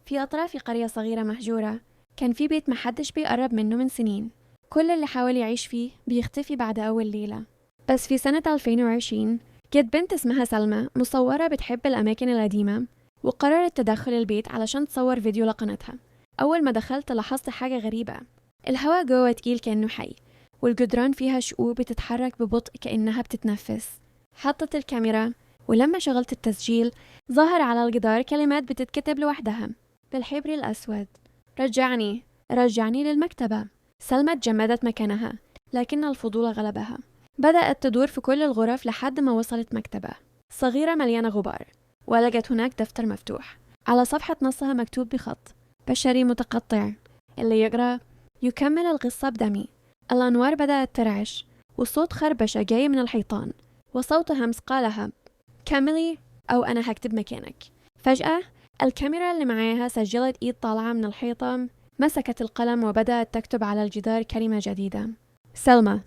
في أطراف قرية صغيرة مهجورة كان في بيت محدش بيقرب منه من سنين. كل اللي حاول يعيش فيه بيختفي بعد أول ليلة. بس في سنة 2020 جت بنت اسمها سلمى مصورة بتحب الأماكن القديمة، وقررت تدخل البيت علشان تصور فيديو لقناتها. أول ما دخلت لاحظت حاجة غريبة، الهواء جوه تقيل كأنه حي، والجدران فيها شقوق بتتحرك ببطء كأنها بتتنفس. حطت الكاميرا، ولما شغلت التسجيل ظهر على الجدار كلمات بتتكتب لوحدها بالحبر الأسود: رجعني، رجعني للمكتبة. سلمى تجمدت مكانها، لكن الفضول غلبها. بدأت تدور في كل الغرف لحد ما وصلت مكتبة صغيرة مليانة غبار، ولقت هناك دفتر مفتوح. على صفحة نصها مكتوب بخط بشري متقطع اللي يقرأ: يكمل القصة بدمي. الأنوار بدأت ترعش، وصوت خربشة جاي من الحيطان، وصوت همس قالها: كملي أو أنا هكتب مكانك. فجأة الكاميرا اللي معاها سجلت إيد طالعة من الحيطة، مسكت القلم وبدأت تكتب على الجدار كلمة جديدة: سلمى،